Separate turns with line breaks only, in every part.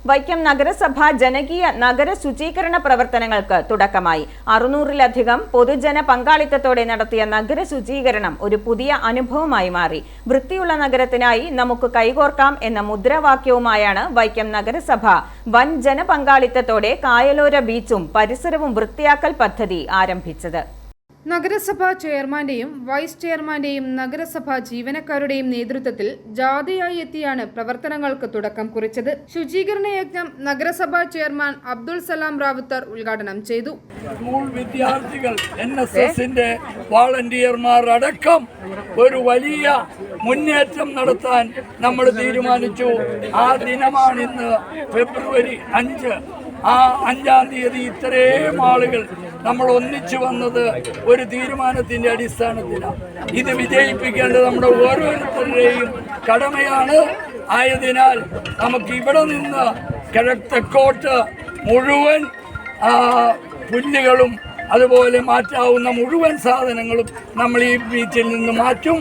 വൈക്കം നഗരസഭ ജനകീയ നഗര ശുചീകരണ പ്രവർത്തനങ്ങൾക്ക് തുടക്കമായി. 600-ലധികം പൊതുജന പങ്കാളിത്തത്തോടെ നടത്തിയ നഗര ശുചീകരണം ഒരു പുതിയ അനുഭവമായി മാറി. വൃത്തിയുള്ള നഗരത്തിനായി നമുക്ക് കൈകോർക്കാം എന്ന മുദ്രാവാക്യവുമായാണ് വൈക്കം നഗരസഭ വൻ ജനപങ്കാളിത്തത്തോടെ കായലോര ബീച്ചും പരിസരവും വൃത്തിയാക്കൽ പദ്ധതി ആരംഭിച്ചത്.
നഗരസഭാ ചെയർമാന്റെയും വൈസ് ചെയർമാന്റെയും നഗരസഭാ ജീവനക്കാരുടെയും നേതൃത്വത്തിൽ ജാഥയായി എത്തിയാണ് പ്രവർത്തനങ്ങൾക്ക് തുടക്കം കുറിച്ചത്. ശുചീകരണ യജ്ഞം നഗരസഭാ ചെയർമാൻ അബ്ദുൾ സലാം റാവുത്തർ ഉദ്ഘാടനം ചെയ്തു.
സ്കൂൾ വിദ്യാർത്ഥികൾ, NSSന്റെ വോളണ്ടിയർമാർ അടക്കം ഒരു വലിയ മുന്നേറ്റം നടത്താൻ നമ്മൾ തീരുമാനിച്ചു. ആ ദിനമാണിന്ന് ഫെബ്രുവരി 5. ആ 5-ാം തീയതി ഇത്രയും ആളുകൾ നമ്മൾ ഒന്നിച്ചു വന്നത് ഒരു തീരുമാനത്തിന്റെ അടിസ്ഥാനത്തിലാണ്. ഇത് വിജയിപ്പിക്കേണ്ടത് നമ്മുടെ ഓരോരുത്തരുടെയും കടമയാണ്. ആയതിനാൽ നമുക്ക് ഇവിടെ നിന്ന് കിഴക്കോട്ട് മുഴുവൻ പുല്ലുകളും അതുപോലെ മാറ്റാവുന്ന മുഴുവൻ സാധനങ്ങളും നമ്മൾ ഈ ബീച്ചിൽ നിന്ന് മാറ്റും.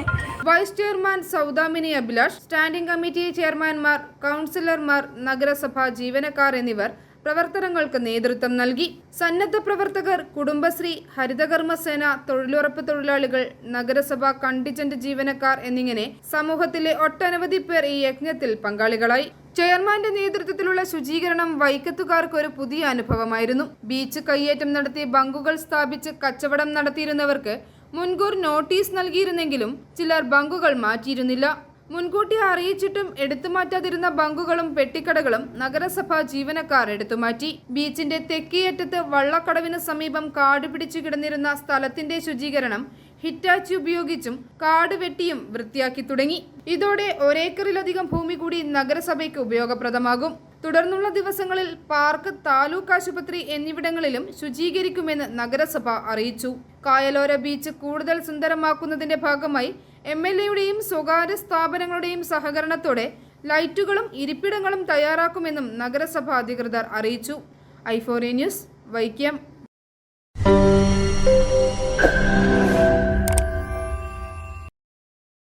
Vice chairman Saudamini Abhilash, standing committee ചെയർമാൻമാർ, കൗൺസിലർമാർ, നഗരസഭാ ജീവനക്കാർ എന്നിവർ പ്രവർത്തനങ്ങൾക്ക് നേതൃത്വം നൽകി. സന്നദ്ധ പ്രവർത്തകർ, കുടുംബശ്രീ, ഹരിതകർമ്മസേന, തൊഴിലുറപ്പ് തൊഴിലാളികൾ, നഗരസഭാ കണ്ടിജന്റ് ജീവനക്കാർ എന്നിങ്ങനെ സമൂഹത്തിലെ ഒട്ടനവധി പേർ ഈ യജ്ഞത്തിൽ പങ്കാളികളായി. ചെയർമാന്റെ നേതൃത്വത്തിലുള്ള ശുചീകരണം വൈക്കത്തുകാർക്ക് ഒരു പുതിയ അനുഭവമായിരുന്നു. ബീച്ച് കയ്യേറ്റം നടത്തി ബങ്കുകൾ സ്ഥാപിച്ച് കച്ചവടം നടത്തിയിരുന്നവർക്ക് മുൻകൂർ നോട്ടീസ് നൽകിയിരുന്നെങ്കിലും ചിലർ ബങ്കുകൾ മാറ്റിയിരുന്നില്ല. മുൻകൂട്ടി അറിയിച്ചിട്ടും എടുത്തുമാറ്റാതിരുന്ന ബങ്കുകളും പെട്ടിക്കടകളും നഗരസഭാ ജീവനക്കാർ എടുത്തുമാറ്റി. ബീച്ചിന്റെ തെക്കേയറ്റത്ത് വള്ളക്കടവിന് സമീപം കാട് പിടിച്ചു കിടന്നിരുന്ന സ്ഥലത്തിന്റെ ശുചീകരണം ഹിറ്റാച്ചി ഉപയോഗിച്ചും കാട് വെട്ടിയും വൃത്തിയാക്കി തുടങ്ങി. ഇതോടെ ഒരേക്കറിലധികം ഭൂമി കൂടി നഗരസഭയ്ക്ക് ഉപയോഗപ്രദമാകും. തുടർന്നുള്ള ദിവസങ്ങളിൽ പാർക്ക്, താലൂക്ക് ആശുപത്രി എന്നിവിടങ്ങളിലും ശുചീകരിക്കുമെന്ന് നഗരസഭ അറിയിച്ചു. കായലോര ബീച്ച് കൂടുതൽ സുന്ദരമാക്കുന്നതിന്റെ ഭാഗമായി MLAയുടെയും സ്വകാര്യ സ്ഥാപനങ്ങളുടെയും സഹകരണത്തോടെ ലൈറ്റുകളും ഇരിപ്പിടങ്ങളും തയ്യാറാക്കുമെന്നും നഗരസഭ അധികൃതർ അറിയിച്ചു. i4A news, Vaikom.